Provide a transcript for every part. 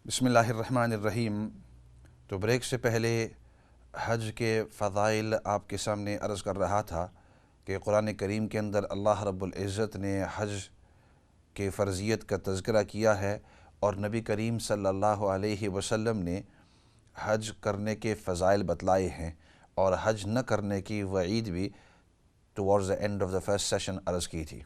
بسم اللہ الرحمن الرحیم۔ تو بریک سے پہلے حج کے فضائل آپ کے سامنے عرض کر رہا تھا کہ قرآن کریم کے اندر اللہ رب العزت نے حج کے فرضیت کا تذکرہ کیا ہے، اور نبی کریم صلی اللہ علیہ وسلم نے حج کرنے کے فضائل بتلائے ہیں، اور حج نہ کرنے کی وعید بھی towards the and of the first session عرض کی تھی۔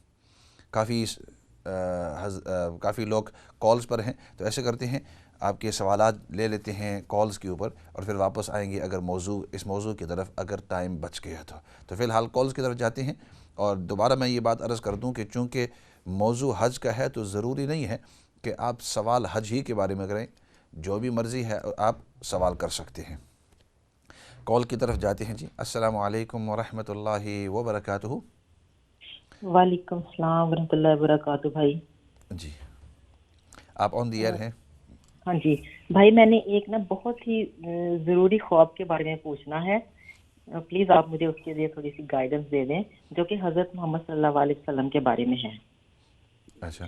کافی لوگ کالز پر ہیں، تو ایسے کرتے ہیں آپ کے سوالات لے لیتے ہیں کالز کے اوپر، اور پھر واپس آئیں گے اگر اس موضوع کی طرف اگر ٹائم بچ گیا تو فی الحال کالز کی طرف جاتے ہیں۔ اور دوبارہ میں یہ بات عرض کر دوں کہ چونکہ موضوع حج کا ہے تو ضروری نہیں ہے کہ آپ سوال حج ہی کے بارے میں کریں، جو بھی مرضی ہے آپ سوال کر سکتے ہیں۔ کال کی طرف جاتے ہیں جی۔ السلام علیکم ورحمۃ اللہ وبرکاتہ۔ وعلیکم السلام ورحمۃ اللہ وبرکاتہ بھائی۔ جی آپ آن دی ایئر ہیں۔ ہاں جی بھائی، میں نے ایک بہت ہی ضروری خواب کے بارے میں پوچھنا ہے، پلیز آپ مجھے اس کے لیے تھوڑی سی گائیڈنس دے دیں، جو کہ حضرت محمد صلی اللہ علیہ وسلم کے بارے میں ہے۔ اچھا،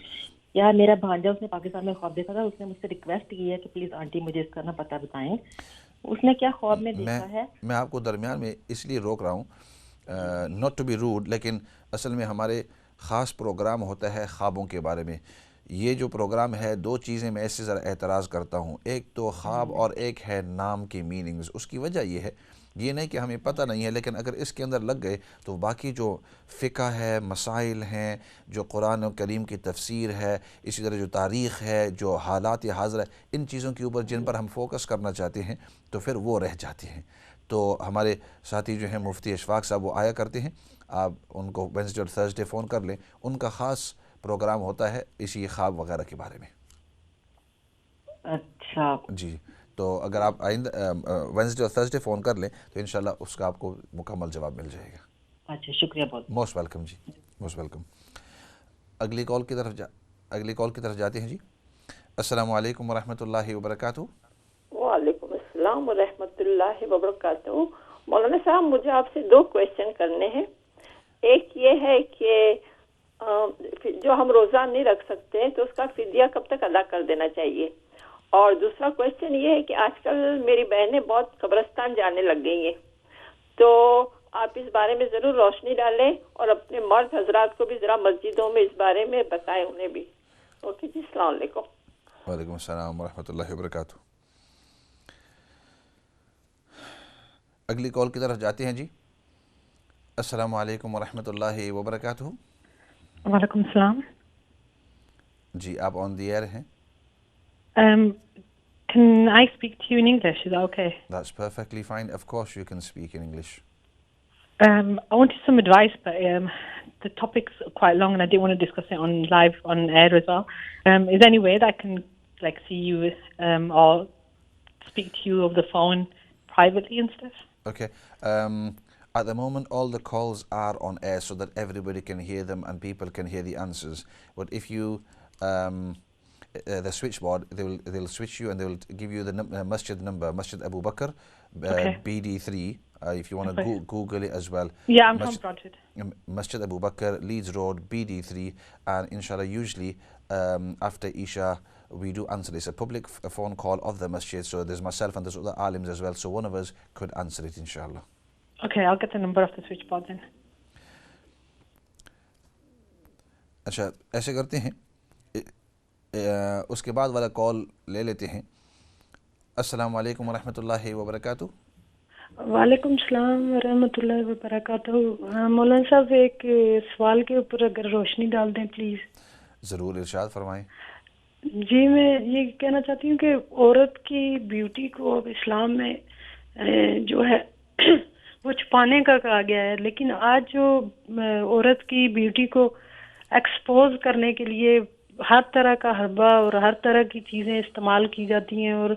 یا میرا بھانجا، اس نے پاکستان میں خواب دیکھا تھا، اس نے مجھ سے ریکویسٹ کی ہے کہ پلیز آنٹی مجھے اس کا پتہ بتائیں، اس نے کیا خواب میں دیکھا ہے۔ میں آپ کو درمیان میں اس لیے روک رہا ہوں، ناٹ ٹو بی روڈ، لیکن اصل میں ہمارے خاص پروگرام ہوتا ہے خوابوں کے بارے میں۔ یہ جو پروگرام ہے، دو چیزیں میں اس سے ذرا اعتراض کرتا ہوں، ایک تو خواب اور ایک ہے نام کی میننگز۔ اس کی وجہ یہ ہے، یہ نہیں کہ ہمیں پتہ نہیں ہے، لیکن اگر اس کے اندر لگ گئے تو باقی جو فقہ ہے، مسائل ہیں، جو قرآن و کریم کی تفسیر ہے، اسی طرح جو تاریخ ہے، جو حالات حاضر ہے، ان چیزوں کے اوپر جن پر ہم فوکس کرنا چاہتے ہیں تو پھر وہ رہ جاتے ہیں۔ تو ہمارے ساتھی جو ہیں مفتی اشفاق صاحب، وہ آیا کرتے ہیں، آپ ان کو وینسڈے اور تھرسڈے فون کر لیں، ان کا خاص پروگرام ہوتا ہے اسی خواب وغیرہ کے بارے میں۔ اچھا جی، تو اگر آپ آئندہ وینسڈے اور تھرسڈے فون کر لیں تو انشاءاللہ اس کا آپ کو مکمل جواب مل جائے گا۔ اچھا، شکریہ بہت۔ موسٹ ویلکم جی، موسٹ ویلکم۔ اگلی کال کی طرف جاتے ہیں جی۔ السلام علیکم ورحمۃ اللہ وبرکاتہ۔ وعلیکم السلام ورحمۃ اللہ وبرکاتہ۔ مولانا صاحب، مجھے آپ سے دو کویشچن کرنے ہیں۔ ایک یہ ہے کہ جو ہم روزہ نہیں رکھ سکتے تو اس کا فدیہ کب تک ادا کر دینا چاہیے، اور دوسرا کویشچن یہ ہے کہ آج کل میری بہنیں بہت قبرستان جانے لگ گئی ہیں، تو آپ اس بارے میں ضرور روشنی ڈالیں، اور اپنے مرد حضرات کو بھی ذرا مسجدوں میں اس بارے میں بتائیں انہیں بھی۔ اوکے جی، السلام علیکم۔ وعلیکم السلام ورحمۃ اللہ وبرکاتہ۔ اگلی کال کی طرف جاتے ہیں جی۔ السلام علیکم ورحمۃ اللہ وبرکاتہ۔ وعلیکم السلام۔ جی آپ آن دی ایئر ہیں۔ Can I speak to you in English? Is that okay? That's perfectly fine. Of course you can speak in English. I wanted some advice, but the topic's quite long and I didn't want to discuss it on live on air as well. Is there any way that I can see you or speak to you over the phone privately and stuff? Okay. At the moment all the calls are on air so that everybody can hear them and people can hear the answers. But if you the switchboard, they'll switch you and they will give you the masjid number, Masjid Abu Bakr, Okay. BD3. If you want to Okay. Google it as well. Yeah, I'm from Bradford. Masjid Abu Bakr, Leeds Road, BD3, and inshallah usually after Isha we do answer. It's a public phone call of the masjid, so there's myself and there's other alims as well, so one of us could answer it inshallah. Okay, I'll get the number off the switchboard then. اچھا ایسے کرتے ہیں، اس کے بعد والا کال لے لیتے ہیں۔ السلام علیکم ورحمۃ اللہ وبرکاتہ۔ وعلیکم السلام ورحمۃ اللہ وبرکاتہ۔ مولانا صاحب، ایک سوال کے اوپر اگر روشنی ڈال دیں پلیز۔ ضرور، ارشاد فرمائیں۔ جی، میں یہ کہنا چاہتی ہوں کہ عورت کی بیوٹی کو اب اسلام میں جو ہے وہ چھپانے کا کہا گیا ہے، لیکن آج جو عورت کی بیوٹی کو ایکسپوز کرنے کے لیے ہر طرح کا حربہ اور ہر طرح کی چیزیں استعمال کی جاتی ہیں، اور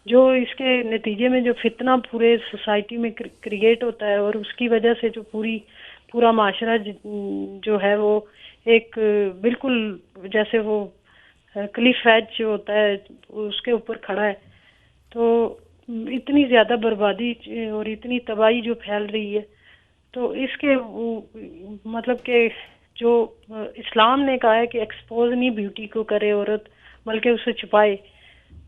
جو اس کے نتیجے میں جو فتنہ پورے سوسائٹی میں کریٹ ہوتا ہے، اور اس کی وجہ سے جو پورا معاشرہ جو ہے وہ ایک بالکل جیسے وہ کلف ایج جو ہوتا ہے اس کے اوپر کھڑا ہے، تو اتنی زیادہ بربادی اور اتنی تباہی جو پھیل رہی ہے، تو اس کے مطلب کہ جو اسلام نے کہا ہے کہ ایکسپوز نہیں بیوٹی کو کرے عورت بلکہ اسے چھپائے،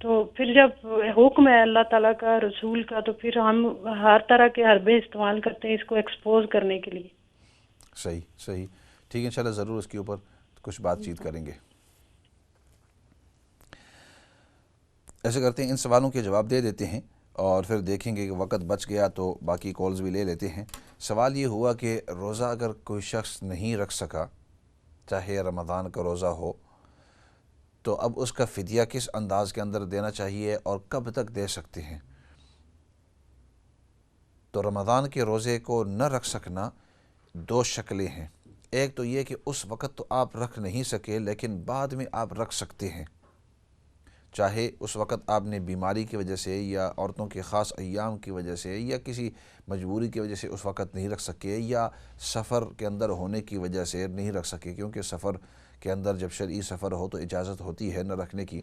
تو پھر جب حکم ہے اللہ تعالیٰ کا رسول کا تو پھر ہم ہر طرح کے حربے استعمال کرتے ہیں اس کو ایکسپوز کرنے کے لیے. صحیح صحیح ٹھیک ہے، انشاءاللہ ضرور اس کے اوپر کچھ بات چیت کریں گے. ایسے کرتے ہیں ان سوالوں کے جواب دے دیتے ہیں اور پھر دیکھیں گے کہ وقت بچ گیا تو باقی کالز بھی لے لیتے ہیں. سوال یہ ہوا کہ روزہ اگر کوئی شخص نہیں رکھ سکا، چاہے رمضان کا روزہ ہو، تو اب اس کا فدیہ کس انداز کے اندر دینا چاہیے اور کب تک دے سکتے ہیں؟ تو رمضان کے روزے کو نہ رکھ سکنا دو شکلیں ہیں. ایک تو یہ کہ اس وقت تو آپ رکھ نہیں سکے لیکن بعد میں آپ رکھ سکتے ہیں، چاہے اس وقت آپ نے بیماری کی وجہ سے یا عورتوں کے خاص ایام کی وجہ سے یا کسی مجبوری کی وجہ سے اس وقت نہیں رکھ سکے، یا سفر کے اندر ہونے کی وجہ سے نہیں رکھ سکے، کیونکہ سفر کے اندر جب شرعی سفر ہو تو اجازت ہوتی ہے نہ رکھنے کی.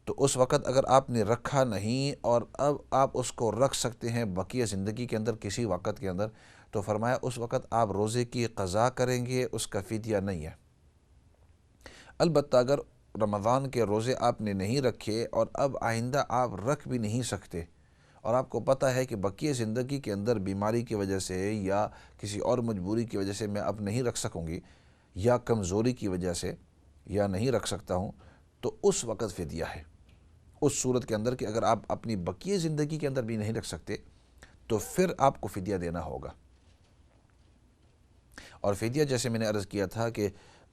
تو اس وقت اگر آپ نے رکھا نہیں اور اب آپ اس کو رکھ سکتے ہیں بقیہ زندگی کے اندر کسی وقت کے اندر، تو فرمایا اس وقت آپ روزے کی قضا کریں گے، اس کا فدیہ نہیں ہے. البتہ اگر رمضان کے روزے آپ نے نہیں رکھے اور اب آئندہ آپ رکھ بھی نہیں سکتے اور آپ کو پتہ ہے کہ بقیہ زندگی کے اندر بیماری کی وجہ سے یا کسی اور مجبوری کی وجہ سے میں اب نہیں رکھ سکوں گی یا کمزوری کی وجہ سے یا نہیں رکھ سکتا ہوں، تو اس وقت فدیہ ہے. اس صورت کے اندر کہ اگر آپ اپنی بقیہ زندگی کے اندر بھی نہیں رکھ سکتے تو پھر آپ کو فدیہ دینا ہوگا. اور فدیہ جیسے میں نے عرض کیا تھا کہ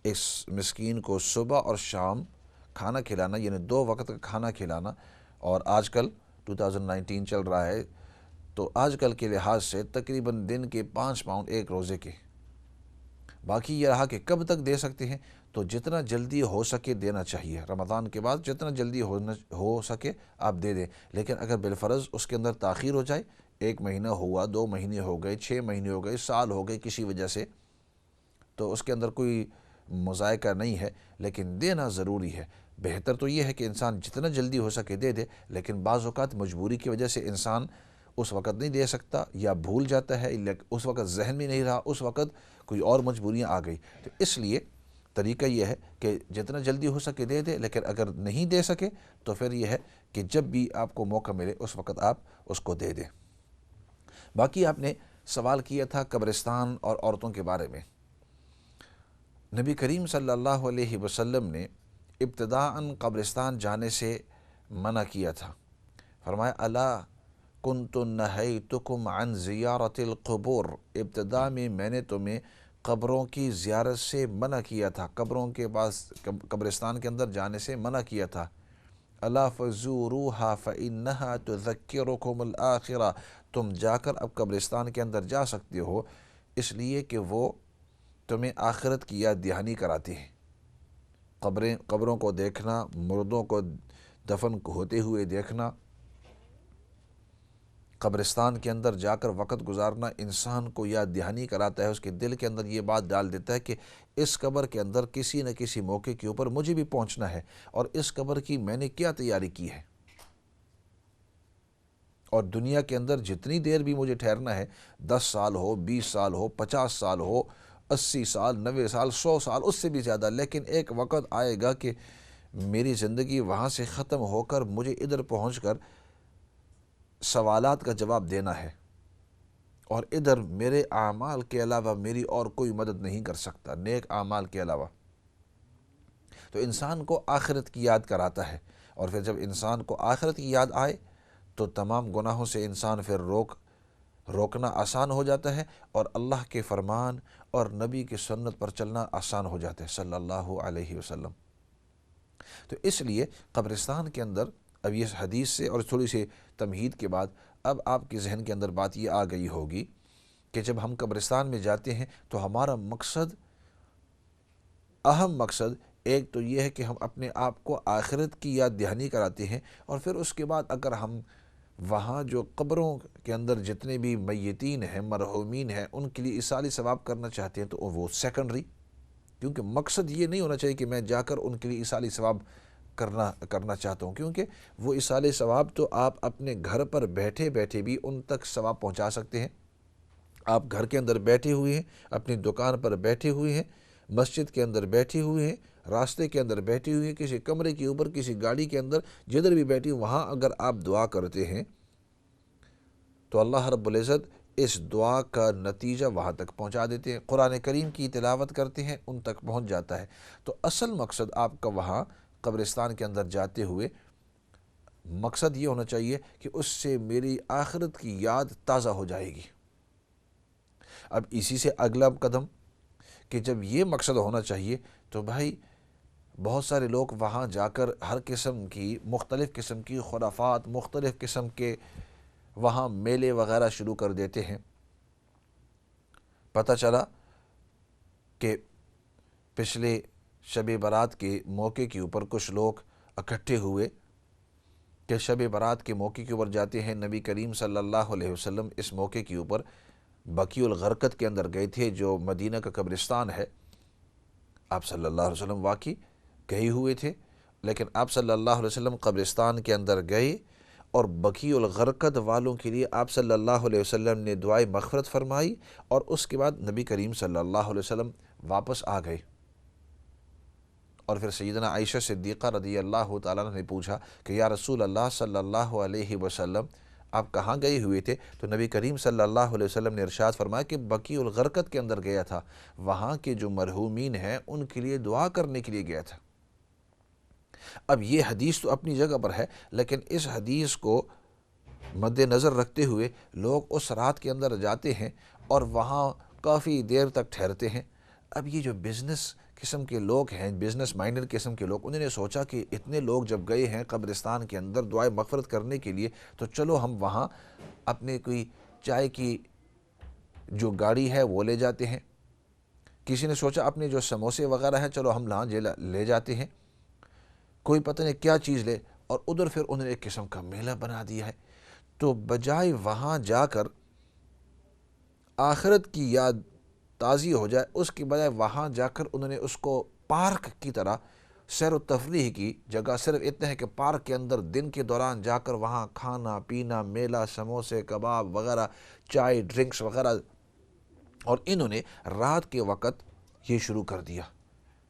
اس مسکین کو صبح اور شام کھانا کھلانا، یعنی 2 وقت کا کھانا کھلانا. اور آج کل 2019 چل رہا ہے تو آج کل کے لحاظ سے تقریباً دن کے 5 پاؤنڈ ایک روزے کے. باقی یہ رہا کہ کب تک دے سکتے ہیں، تو جتنا جلدی ہو سکے دینا چاہیے. رمضان کے بعد جتنا جلدی ہو سکے آپ دے دیں، لیکن اگر بالفرض اس کے اندر تاخیر ہو جائے، 1 مہینہ ہوا، 2 مہینے ہو گئے، 6 مہینے ہو گئے، سال ہو گئے کسی وجہ سے، تو اس کے اندر کوئی مذائقہ نہیں ہے، لیکن دینا ضروری ہے. بہتر تو یہ ہے کہ انسان جتنا جلدی ہو سکے دے دے، لیکن بعض اوقات مجبوری کی وجہ سے انسان اس وقت نہیں دے سکتا یا بھول جاتا ہے، اس وقت ذہن میں نہیں رہا، اس وقت کوئی اور مجبوریاں آ گئی. تو اس لیے طریقہ یہ ہے کہ جتنا جلدی ہو سکے دے دے، لیکن اگر نہیں دے سکے تو پھر یہ ہے کہ جب بھی آپ کو موقع ملے اس وقت آپ اس کو دے دیں. باقی آپ نے سوال کیا تھا قبرستان اور عورتوں کے بارے میں. نبی کریم صلی اللہ علیہ وسلم نے ابتداءً قبرستان جانے سے منع کیا تھا. فرمایا الا کنت نہیتکم عن زیارت القبور، ابتدا میں نے تمہیں قبروں کی زیارت سے منع کیا تھا، قبروں کے پاس قبرستان کے اندر جانے سے منع کیا تھا. الا فزوروها فانها تذکرکم الآخرہ، تم جا کر اب قبرستان کے اندر جا سکتے ہو اس لیے کہ وہ تمہیں آخرت کی یاد دہانی کراتی ہیں. قبروں کو دیکھنا، مردوں کو دفن ہوتے ہوئے دیکھنا، قبرستان کے اندر جا کر وقت گزارنا انسان کو یاد دہانی کراتا ہے، اس کے دل کے اندر یہ بات ڈال دیتا ہے کہ اس قبر کے اندر کسی نہ کسی موقع کے اوپر مجھے بھی پہنچنا ہے اور اس قبر کی میں نے کیا تیاری کی ہے. اور دنیا کے اندر جتنی دیر بھی مجھے ٹھہرنا ہے، 10 سال ہو، 20 سال ہو، 50 سال ہو، 80 سال، 90 سال، 100 سال، اس سے بھی زیادہ، لیکن ایک وقت آئے گا کہ میری زندگی وہاں سے ختم ہو کر مجھے ادھر پہنچ کر سوالات کا جواب دینا ہے، اور ادھر میرے اعمال کے علاوہ میری اور کوئی مدد نہیں کر سکتا، نیک اعمال کے علاوہ. تو انسان کو آخرت کی یاد کراتا ہے، اور پھر جب انسان کو آخرت کی یاد آئے تو تمام گناہوں سے انسان پھر روکنا آسان ہو جاتا ہے، اور اللہ کے فرمان اور نبی کی سنت پر چلنا آسان ہو جاتا ہے صلی اللہ علیہ وسلم. تو اس لیے قبرستان کے اندر اب یہ حدیث سے اور تھوڑی سی تمہید کے بعد اب آپ کے ذہن کے اندر بات یہ آ گئی ہوگی کہ جب ہم قبرستان میں جاتے ہیں تو ہمارا مقصد، اہم مقصد ایک تو یہ ہے کہ ہم اپنے آپ کو آخرت کی یاد دہانی کراتے ہیں، اور پھر اس کے بعد اگر ہم وہاں جو قبروں کے اندر جتنے بھی میتین ہیں، مرحومین ہیں، ان کے لیے ایصال ثواب کرنا چاہتے ہیں تو وہ سیکنڈری، کیونکہ مقصد یہ نہیں ہونا چاہیے کہ میں جا کر ان کے لیے ایصال ثواب کرنا چاہتا ہوں، کیونکہ وہ ایصال ثواب تو آپ اپنے گھر پر بیٹھے بیٹھے بھی ان تک ثواب پہنچا سکتے ہیں. آپ گھر کے اندر بیٹھے ہوئے ہیں، اپنی دکان پر بیٹھے ہوئے ہیں، مسجد کے اندر بیٹھے ہوئے ہیں، راستے کے اندر بیٹھی ہوئی ہیں، کسی کمرے کے اوپر، کسی گاڑی کے اندر، جدھر بھی بیٹھی وہاں اگر آپ دعا کرتے ہیں تو اللہ رب العزت اس دعا کا نتیجہ وہاں تک پہنچا دیتے ہیں۔ قرآن کریم کی تلاوت کرتے ہیں، ان تک پہنچ جاتا ہے۔ تو اصل مقصد آپ کا وہاں قبرستان کے اندر جاتے ہوئے مقصد یہ ہونا چاہیے کہ اس سے میری آخرت کی یاد تازہ ہو جائے گی۔ اب اسی سے اگلا قدم کہ جب یہ مقصد ہونا چاہیے تو بھائی بہت سارے لوگ وہاں جا کر ہر قسم کی مختلف قسم کی خرافات، مختلف قسم کے وہاں میلے وغیرہ شروع کر دیتے ہیں۔ پتہ چلا کہ پچھلے شب برات کے موقع کے اوپر کچھ لوگ اکٹھے ہوئے کہ شب برات کے موقع کے اوپر جاتے ہیں۔ نبی کریم صلی اللہ علیہ وسلم اس موقع کے اوپر بقیع الغرقد کے اندر گئے تھے، جو مدینہ کا قبرستان ہے۔ آپ صلی اللہ علیہ وسلم واقعی گئے ہوئے تھے، لیکن آپ صلی اللہ علیہ وسلم قبرستان کے اندر گئے اور بقیع الغرقد والوں کے لیے آپ صلی اللہ علیہ وسلم نے دعائے مغفرت فرمائی، اور اس کے بعد نبی کریم صلی اللہ علیہ وسلم واپس آ گئے۔ اور پھر سیدنا عائشہ صدیقہ رضی اللہ تعالیٰ عنہ نے پوچھا کہ یا رسول اللہ صلی اللہ علیہ وسلم آپ کہاں گئے ہوئے تھے؟ تو نبی کریم صلی اللہ علیہ وسلم نے ارشاد فرمایا کہ بقیع الغرقد کے اندر گیا تھا، وہاں کے جو مرحومین ہیں ان کے لیے دعا کرنے کے لیے گیا تھا۔ اب یہ حدیث تو اپنی جگہ پر ہے، لیکن اس حدیث کو مد نظر رکھتے ہوئے لوگ اس رات کے اندر جاتے ہیں اور وہاں کافی دیر تک ٹھہرتے ہیں۔ اب یہ جو بزنس قسم کے لوگ ہیں، بزنس مائنڈڈ قسم کے لوگ، انہوں نے سوچا کہ اتنے لوگ جب گئے ہیں قبرستان کے اندر دعائے مغفرت کرنے کے لیے، تو چلو ہم وہاں اپنے کوئی چائے کی جو گاڑی ہے وہ لے جاتے ہیں۔ کسی نے سوچا اپنے جو سموسے وغیرہ ہیں چلو ہم لانچ لے جاتے ہیں، کوئی پتہ نہیں کیا چیز لے، اور ادھر پھر انہوں نے ایک قسم کا میلہ بنا دیا ہے۔ تو بجائے وہاں جا کر آخرت کی یاد تازی ہو جائے، اس کی بجائے وہاں جا کر انہوں نے اس کو پارک کی طرح سیر و تفریح کی جگہ، صرف اتنا ہے کہ پارک کے اندر دن کے دوران جا کر وہاں کھانا پینا، میلہ، سموسے، کباب وغیرہ، چائے، ڈرنکس وغیرہ، اور انہوں نے رات کے وقت یہ شروع کر دیا۔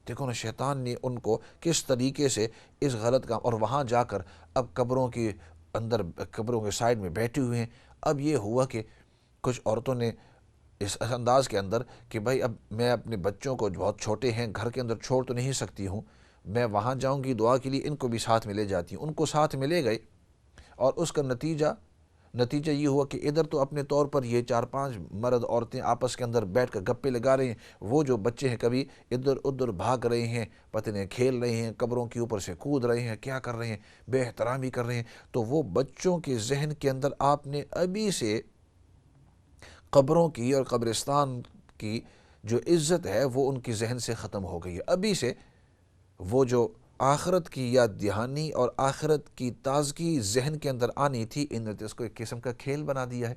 دیکھو نا شیطان نے ان کو کس طریقے سے اس غلط کام، اور وہاں جا کر اب قبروں کے اندر، قبروں کے سائڈ میں بیٹھے ہوئے ہیں۔ اب یہ ہوا کہ کچھ عورتوں نے اس انداز کے اندر کہ بھائی اب میں اپنے بچوں کو بہت چھوٹے ہیں گھر کے اندر چھوڑ تو نہیں سکتی ہوں، میں وہاں جاؤں گی دعا کے لیے، ان کو بھی ساتھ میں لے جاتی ہوں۔ ان کو ساتھ میں لے گئے، اور اس کا نتیجہ یہ ہوا کہ ادھر تو اپنے طور پر یہ 4-5 مرد عورتیں آپس کے اندر بیٹھ کر گپے لگا رہے ہیں، وہ جو بچے ہیں کبھی ادھر ادھر بھاگ رہے ہیں، پتہ نہیں کھیل رہے ہیں، قبروں کے اوپر سے کود رہے ہیں، کیا کر رہے ہیں، بے احترامی کر رہے ہیں۔ تو وہ بچوں کے ذہن کے اندر آپ نے ابھی سے قبروں کی اور قبرستان کی جو عزت ہے وہ ان کی ذہن سے ختم ہو گئی ہے۔ ابھی سے وہ جو آخرت کی یاد دہانی اور آخرت کی تازگی ذہن کے اندر آنی تھی، انہوں نے اس کو ایک قسم کا کھیل بنا دیا ہے،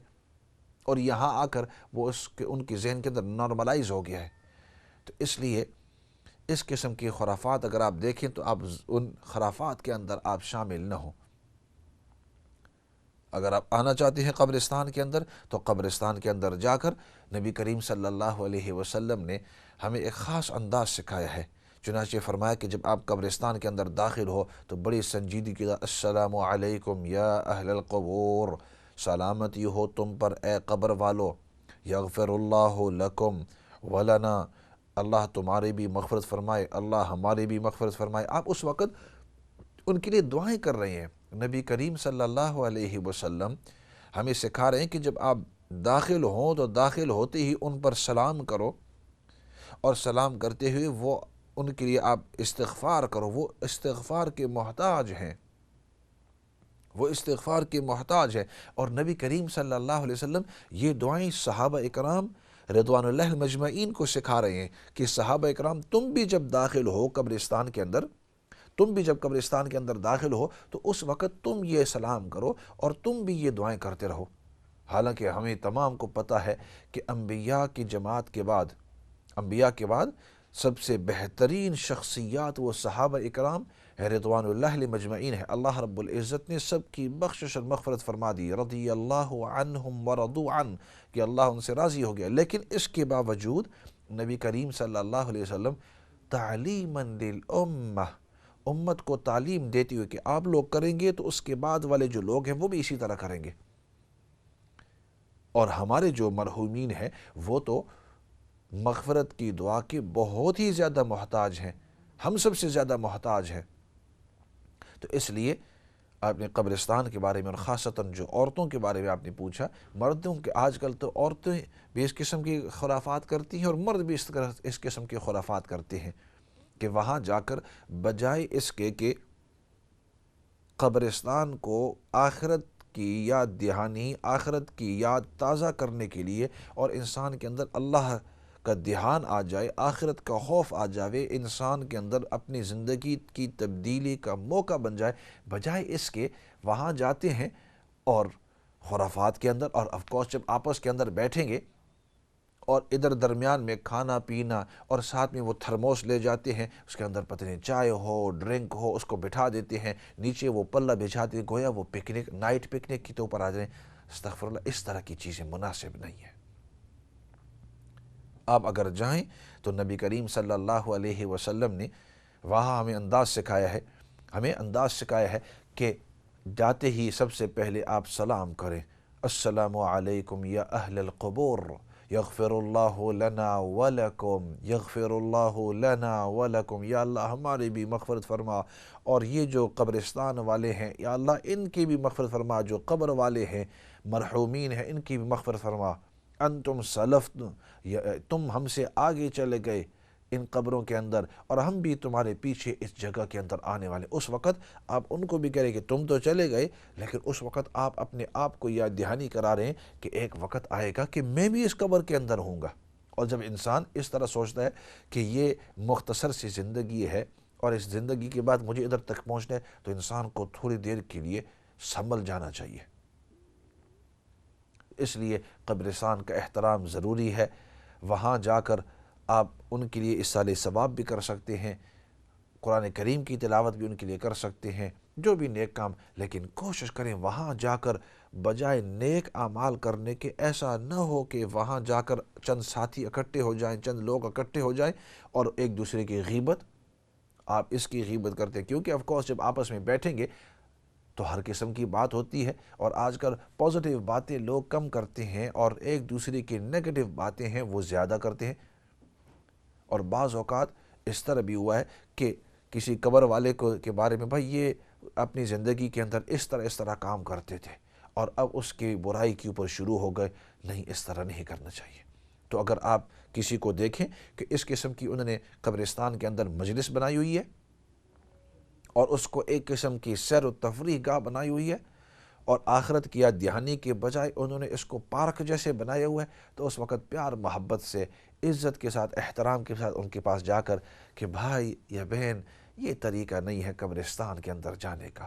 اور یہاں آ کر وہ ان کی ذہن کے اندر نارملائز ہو گیا ہے۔ تو اس لیے اس قسم کی خرافات اگر آپ دیکھیں تو آپ ان خرافات کے اندر آپ شامل نہ ہوں۔ اگر آپ آنا چاہتے ہیں قبرستان کے اندر تو قبرستان کے اندر جا کر نبی کریم صلی اللہ علیہ وسلم نے ہمیں ایک خاص انداز سکھایا ہے۔ چنانچہ فرمایا کہ جب آپ قبرستان کے اندر داخل ہو تو بڑی سنجیدگی کے ساتھ السلام علیکم یا اہل القبور، سلامتی ہو تم پر اے قبر والو، یغفر اللہ لکم ولنا، اللہ تمہاری بھی مغفرت فرمائے، اللہ ہماری بھی مغفرت فرمائے۔ آپ اس وقت ان کے لیے دعائیں کر رہے ہیں۔ نبی کریم صلی اللہ علیہ وسلم ہمیں سکھا رہے ہیں کہ جب آپ داخل ہوں تو داخل ہوتے ہی ان پر سلام کرو، اور سلام کرتے ہوئے وہ ان کے لیے آپ استغفار کرو۔ وہ استغفار کے محتاج ہیں، وہ استغفار کے محتاج ہیں۔ اور نبی کریم صلی اللہ علیہ وسلم یہ دعائیں صحابہ اکرام رضوان اللہ مجمعین کو سکھا رہے ہیں کہ صحابہ اکرام تم بھی جب داخل ہو قبرستان کے اندر، داخل ہو تو اس وقت تم یہ سلام کرو اور تم بھی یہ دعائیں کرتے رہو۔ حالانکہ ہمیں تمام کو پتہ ہے کہ انبیاء کی جماعت کے بعد سب سے بہترین شخصیات وہ صحابہ اکرام رضوان اللہ مجمعین ہے۔ اللہ رب العزت نے سب کی بخشش اور مغفرت فرما دی، رضی اللہ عنہم ورضوا عنہ، کہ اللہ ان سے راضی ہو گیا۔ لیکن اس کے باوجود نبی کریم صلی اللہ علیہ وسلم تعلیماً للامہ، امت کو تعلیم دیتی ہوئی کہ آپ لوگ کریں گے تو اس کے بعد والے جو لوگ ہیں وہ بھی اسی طرح کریں گے، اور ہمارے جو مرحومین ہیں وہ تو مغفرت کی دعا کے بہت ہی زیادہ محتاج ہیں، ہم سب سے زیادہ محتاج ہیں۔ تو اس لیے آپ نے قبرستان کے بارے میں اور خاصتاً جو عورتوں کے بارے میں آپ نے پوچھا، مردوں کے آج کل تو عورتیں بھی اس قسم کی خرافات کرتی ہیں اور مرد بھی اس قسم کی خرافات کرتے ہیں کہ وہاں جا کر بجائے اس کے کہ قبرستان کو آخرت کی یاد دہانی، آخرت کی یاد تازہ کرنے کے لیے اور انسان کے اندر اللہ کا دھیان آ جائے، آخرت کا خوف آ جائے، انسان کے اندر اپنی زندگی کی تبدیلی کا موقع بن جائے، بجائے اس کے وہاں جاتے ہیں اور خرافات کے اندر، اور آف کورس جب آپس کے اندر بیٹھیں گے اور ادھر درمیان میں کھانا پینا اور ساتھ میں وہ تھرموس لے جاتے ہیں، اس کے اندر پتہ نہیں چائے ہو ڈرنک ہو، اس کو بٹھا دیتے ہیں، نیچے وہ پلہ بچھاتے ہیں، گویا وہ پکنک نائٹ پکنک کی تو اوپر آ جائیں۔ استغفر اللہ، اس طرح کی چیزیں مناسب نہیں ہیں۔ آپ اگر جائیں تو نبی کریم صلی اللہ علیہ وسلم نے وہاں ہمیں انداز سکھایا ہے کہ جاتے ہی سب سے پہلے آپ سلام کریں، السلام علیکم یا اہل القبور، یغفر اللہ لنا ولکم، یغفر اللہ لنا ولکم، یا اللہ ہماری بھی مغفرت فرما، اور یہ جو قبرستان والے ہیں یا اللہ ان کی بھی مغفرت فرما، جو قبر والے ہیں مرحومین ہیں ان کی بھی مغفرت فرما، انتم سلفت، تم ہم سے آگے چلے گئے ان قبروں کے اندر اور ہم بھی تمہارے پیچھے اس جگہ کے اندر آنے والے۔ اس وقت آپ ان کو بھی کہہ رہے کہ تم تو چلے گئے، لیکن اس وقت آپ اپنے آپ کو یاد دہانی کرا رہے ہیں کہ ایک وقت آئے گا کہ میں بھی اس قبر کے اندر ہوں گا۔ اور جب انسان اس طرح سوچتا ہے کہ یہ مختصر سی زندگی ہے اور اس زندگی کے بعد مجھے ادھر تک پہنچنا ہے، تو انسان کو تھوڑی دیر کے لیے سنبھل جانا چاہیے۔ اس لیے قبرستان کا احترام ضروری ہے۔ وہاں جا کر آپ ان کے لیے اصالہ ثواب بھی کر سکتے ہیں، قرآن کریم کی تلاوت بھی ان کے لیے کر سکتے ہیں، جو بھی نیک کام، لیکن کوشش کریں وہاں جا کر بجائے نیک اعمال کرنے کے ایسا نہ ہو کہ وہاں جا کر چند ساتھی اکٹھے ہو جائیں، چند لوگ اکٹھے ہو جائیں اور ایک دوسرے کی غیبت، آپ اس کی غیبت کرتے ہیں، کیونکہ آف کورس جب آپس میں بیٹھیں گے تو ہر قسم کی بات ہوتی ہے، اور آج کل پازیٹیو باتیں لوگ کم کرتے ہیں اور ایک دوسرے کی نیگیٹو باتیں ہیں وہ زیادہ کرتے ہیں۔ اور بعض اوقات اس طرح بھی ہوا ہے کہ کسی قبر والے کے بارے میں، بھائی یہ اپنی زندگی کے اندر اس طرح کام کرتے تھے اور اب اس کی برائی کے اوپر شروع ہو گئے، نہیں اس طرح نہیں کرنا چاہیے۔ تو اگر آپ کسی کو دیکھیں کہ اس قسم کی انہوں نے قبرستان کے اندر مجلس بنائی ہوئی ہے اور اس کو ایک قسم کی سیر و تفریح گاہ بنائی ہوئی ہے اور آخرت کی یاد دہانی کے بجائے انہوں نے اس کو پارک جیسے بنایا ہوا ہے، تو اس وقت پیار محبت سے، عزت کے ساتھ، احترام کے ساتھ ان کے پاس جا کر کہ بھائی یا بہن یہ طریقہ نہیں ہے قبرستان کے اندر جانے کا۔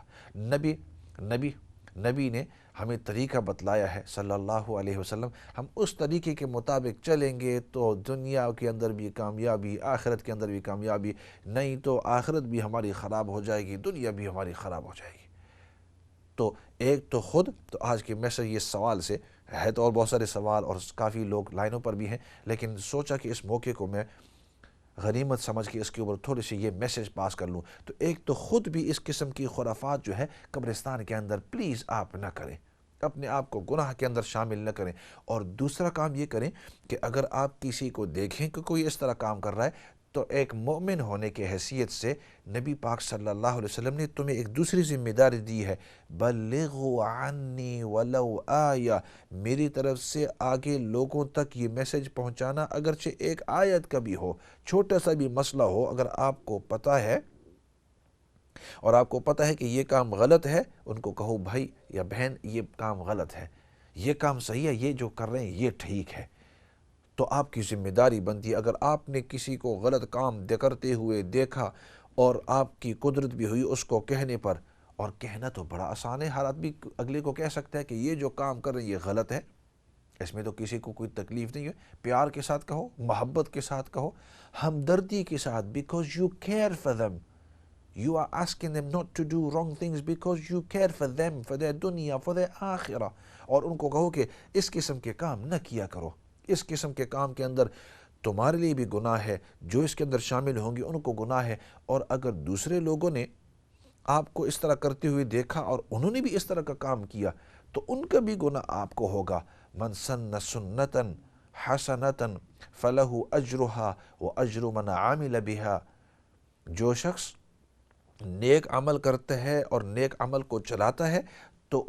نبی نے ہمیں طریقہ بتلایا ہے صلی اللہ علیہ وسلم، ہم اس طریقے کے مطابق چلیں گے تو دنیا کے اندر بھی کامیابی، آخرت کے اندر بھی کامیابی، نہیں تو آخرت بھی ہماری خراب ہو جائے گی، دنیا بھی ہماری خراب ہو جائے گی۔ تو ایک تو خود تو آج کے میسج یہ سوال سے ہے، تو اور بہت سارے سوال اور کافی لوگ لائنوں پر بھی ہیں، لیکن سوچا کہ اس موقع کو میں غنیمت سمجھ کے اس کے اوپر تھوڑی سی یہ میسج پاس کر لوں۔ تو ایک تو خود بھی اس قسم کی خرافات جو ہے قبرستان کے اندر پلیز آپ نہ کریں، اپنے آپ کو گناہ کے اندر شامل نہ کریں۔ اور دوسرا کام یہ کریں کہ اگر آپ کسی کو دیکھیں کہ کوئی اس طرح کام کر رہا ہے، تو ایک مومن ہونے کی حیثیت سے نبی پاک صلی اللہ علیہ وسلم نے تمہیں ایک دوسری ذمہ داری دی ہے، بلغوا عنی ولو آیہ، میری طرف سے آگے لوگوں تک یہ میسج پہنچانا، اگرچہ ایک آیت کا بھی ہو، چھوٹا سا بھی مسئلہ ہو، اگر آپ کو پتہ ہے اور آپ کو پتہ ہے کہ یہ کام غلط ہے، ان کو کہو بھائی یا بہن یہ کام غلط ہے، یہ کام صحیح ہے، یہ جو کر رہے ہیں یہ ٹھیک ہے۔ تو آپ کی ذمہ داری بنتی ہے، اگر آپ نے کسی کو غلط کام کرتے ہوئے دیکھا اور آپ کی قدرت بھی ہوئی اس کو کہنے پر، اور کہنا تو بڑا آسان ہے، ہر آدمی اگلے کو کہہ سکتا ہے کہ یہ جو کام کر رہے ہیں یہ غلط ہے، اس میں تو کسی کو کوئی تکلیف نہیں ہے، پیار کے ساتھ کہو، محبت کے ساتھ کہو، ہمدردی کے ساتھ، because you care for them. You are asking them not to do wrong things because you care for them, for their dunya, for their آخرہ، اور ان کو کہو کہ اس قسم کے کام نہ کیا کرو، اس قسم کے کام کے اندر تمہارے لیے بھی گناہ ہے، جو اس کے اندر شامل ہوں گے ان کو گناہ ہے، اور اگر دوسرے لوگوں نے آپ کو اس طرح کرتے ہوئے دیکھا اور انہوں نے بھی اس طرح کا کام کیا تو ان کا بھی گناہ آپ کو ہوگا۔ من سن سنتا حسنتا فلہ اجرہا واجر من عامل بہا، جو شخص نیک عمل کرتا ہے اور نیک عمل کو چلاتا ہے تو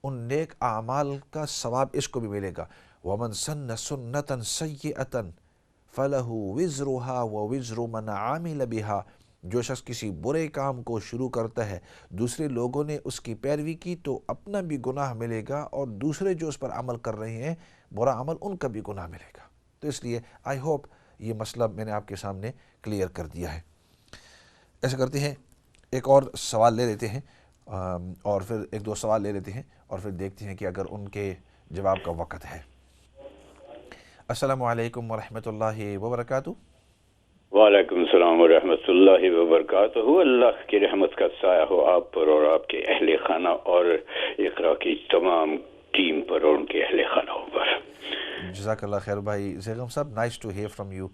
ان نیک اعمال کا ثواب اس کو بھی ملے گا۔ ومن سن سنتا سیئتا فلہ وزرہا ووزر من عامل بہا، جو شخص کسی برے کام کو شروع کرتا ہے دوسرے لوگوں نے اس کی پیروی کی تو اپنا بھی گناہ ملے گا، اور دوسرے جو اس پر عمل کر رہے ہیں برا عمل ان کا بھی گناہ ملے گا۔ تو اس لیے آئی ہوپ یہ مسئلہ میں نے آپ کے سامنے کلیئر کر دیا ہے۔ ایسا کرتے ہیں ایک اور سوال لے لیتے ہیں، اور پھر ایک دو سوال لے لیتے ہیں اور پھر دیکھتے ہیں کہ اگر ان کے جواب کا وقت ہے۔ السلام علیکم ورحمۃ اللہ وبرکاتہ۔ وعلیکم السلام ورحمۃ اللہ وبرکاتہ۔ اللہ کی رحمت کا سایہ ہو آپ پر اور آپ کے اہل خانہ اور اقرا کی تمام ٹیم پر اور ان کے اہل خانہ پر۔ جزاک اللہ خیر بھائی زیغم صاحب، nice to hear from you.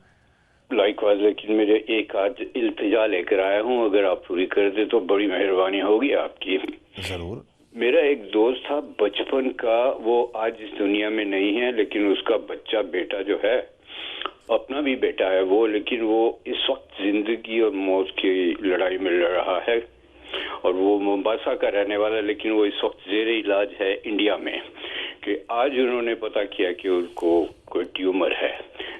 Like was, لیکن میرے ایک آج التجا لے کر آیا ہوں، اگر آپ پوری کر دیں تو بڑی مہربانی ہوگی آپ کی۔ ضرور۔ میرا ایک دوست تھا بچپن کا، وہ آج اس دنیا میں نہیں ہے، لیکن اس کا بچہ بیٹا جو ہے اپنا بھی بیٹا ہے وہ، لیکن وہ اس وقت زندگی اور موت کی لڑائی میں لڑ رہا ہے، اور وہ مومباسا کا رہنے والا ہے، لیکن وہ اس وقت زیر علاج ہے انڈیا میں، کہ آج انہوں نے پتا کیا کہ ان کو کوئی ٹیومر ہے،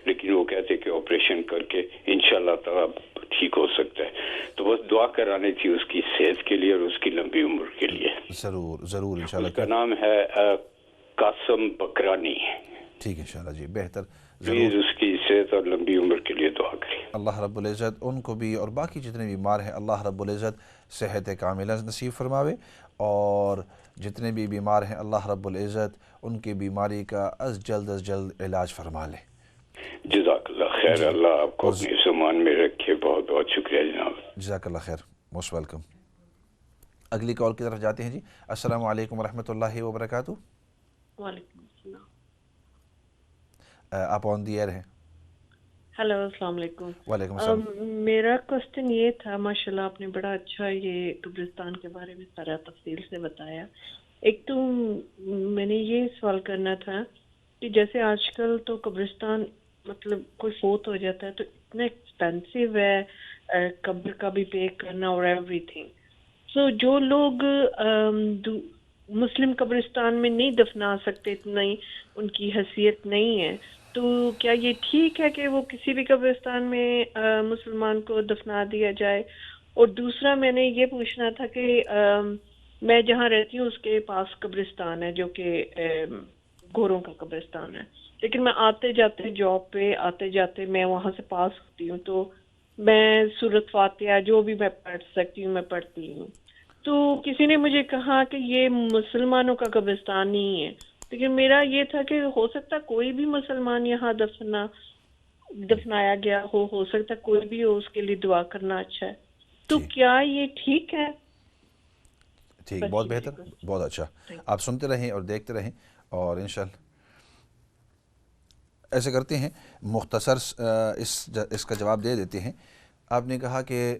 لیکن وہ کہتے کہ آپریشن کر کے انشاءاللہ تعالیٰ ٹھیک ہو سکتا ہے۔ تو بس دعا کرانی تھی اس کی صحت کے لیے اور اس کی لمبی عمر کے لیے۔ ضرور ضرور انشاءاللہ۔ اس کا نام ہے قاسم بکرانی۔ ٹھیک ہے انشاءاللہ جی، بہتر، پلیز ضرور۔ اس کی صحت اور لمبی عمر کے لیے دعا کریں۔ اللہ رب العزت ان کو بھی اور باقی جتنے بیمار ہیں اللہ رب العزت صحت کاملہ نصیب فرماوے، اور جتنے بھی بیمار ہیں اللہ رب العزت ان کی بیماری کا از جلد علاج فرما لے۔ جزاک اللہ خیر، اللہ آپ کو اپنے سامان میں رکھے۔ بہت بہت شکریہ جناب۔ جزاک اللہ خیر، موسٹ ویلکم۔ اگلی کال کی طرف جاتے ہیں جی۔ السلام علیکم ورحمۃ اللہ وبرکاتہ۔ وعلیکم السلام۔ آپ آن دی ایئر ہیں۔ ہیلو، السلام علیکم۔ وعلیکم السلام۔ میرا کوشچن یہ تھا، ماشاءاللہ آپ نے بڑا اچھا یہ قبرستان کے بارے میں سارا تفصیل سے بتایا۔ ایک تو میں نے یہ سوال کرنا تھا کہ جیسے آج کل تو قبرستان مطلب کوئی فوت ہو جاتا ہے تو اتنا ایکسپینسو ہے، قبر کا بھی پے کرنا اور ایوری تھنگ، سو جو لوگ مسلم قبرستان میں نہیں دفنا سکتے، اتنا ہی ان کی حیثیت نہیں ہے، تو کیا یہ ٹھیک ہے کہ وہ کسی بھی قبرستان میں مسلمان کو دفنا دیا جائے؟ اور دوسرا میں نے یہ پوچھنا تھا کہ میں جہاں رہتی ہوں اس کے پاس قبرستان ہے جو کہ گوروں کا قبرستان ہے، لیکن میں آتے جاتے جاب پہ آتے جاتے میں وہاں سے پاس ہوتی ہوں، تو میں سورۃ فاتحہ جو بھی میں پڑھ سکتی ہوں میں پڑھتی ہوں۔ تو کسی نے مجھے کہا کہ یہ مسلمانوں کا قبرستان نہیں ہے، لیکن میرا یہ تھا کہ ہو سکتا کوئی بھی مسلمان یہاں دفنایا گیا ہو سکتا کوئی بھی ہو، اس کے لیے دعا کرنا اچھا ہے، تو کیا یہ ٹھیک ہے؟ ٹھیک، بہت بہتر، بہت اچھا۔ آپ سنتے رہیں اور دیکھتے رہیں، اور انشاءاللہ ایسے کرتے ہیں مختصر اس کا جواب دے دیتے ہیں۔ آپ نے کہا کہ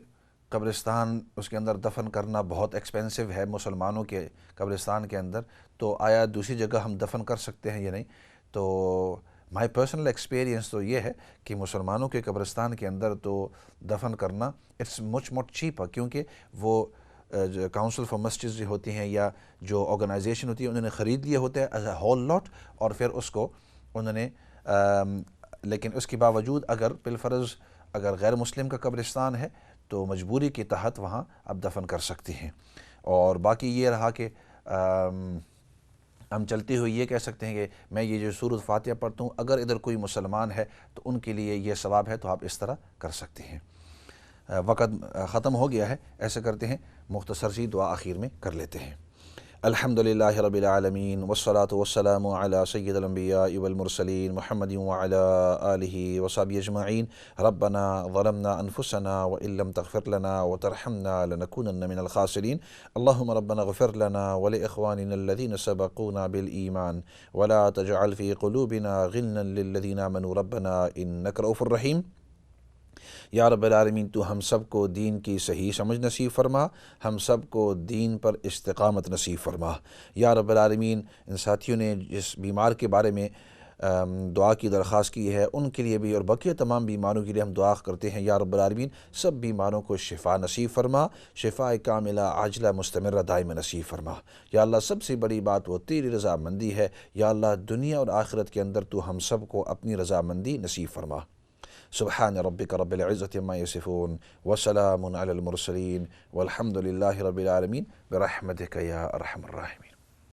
قبرستان اس کے اندر دفن کرنا بہت ایکسپینسو ہے مسلمانوں کے قبرستان کے اندر، تو آیا دوسری جگہ ہم دفن کر سکتے ہیں یا نہیں؟ تو مائی پرسنل ایکسپیرینس تو یہ ہے کہ مسلمانوں کے قبرستان کے اندر تو دفن کرنا اٹس مچ چیپر، کیونکہ وہ کاؤنسل فار مسجد ہوتی ہیں یا جو آرگنائزیشن ہوتی ہے انہوں نے خرید لیا ہوتا ہے ایز اے ہول لاٹ، اور پھر اس کو انہوں نے لیکن اس کے باوجود اگر بالفرض اگر غیر مسلم کا قبرستان ہے تو مجبوری کے تحت وہاں آپ دفن کر سکتے ہیں۔ اور باقی یہ رہا کہ ہم چلتے ہوئے یہ کہہ سکتے ہیں کہ میں یہ جو سورۃ فاتحہ پڑھتا ہوں اگر ادھر کوئی مسلمان ہے تو ان کے لیے یہ ثواب ہے، تو آپ اس طرح کر سکتے ہیں۔ وقت ختم ہو گیا ہے، ایسے کرتے ہیں مختصر سی دعا آخر میں کر لیتے ہیں۔ الحمدللہ رب العالمین والصلاة والسلام علی سید الانبیاء والمرسلین محمد وعلی آلہ وصحبہ اجمعین ربنا ظلمنا انفسنا وإن لم تغفر لنا وترحمنا لنكونن من الخاسرین اللہم ربنا اغفر لنا ولإخواننا الذین سبقونا بالایمان ولا تجعل في قلوبنا غلا للذین آمنوا ربنا انک رؤوف رحیم۔ یا رب العالمین تو ہم سب کو دین کی صحیح سمجھ نصیب فرما، ہم سب کو دین پر استقامت نصیب فرما۔ یا رب العالمین ان ساتھیوں نے جس بیمار کے بارے میں دعا کی درخواست کی ہے ان کے لیے بھی اور بقیہ تمام بیماروں کے لیے ہم دعا کرتے ہیں یا رب العالمین سب بیماروں کو شفا نصیب فرما، شفا کاملہ عاجلہ مستمرہ دائم نصیب فرما۔ یا اللہ سب سے بڑی بات وہ تیری رضامندی ہے، یا اللہ دنیا اور آخرت کے اندر تو ہم سب کو اپنی رضامندی نصیب فرما۔ سبحان ربک رب العزة عما یصفون وسلام علی المرسلین والحمد للہ رب العالمین برحمتک یا ارحم الراحمین۔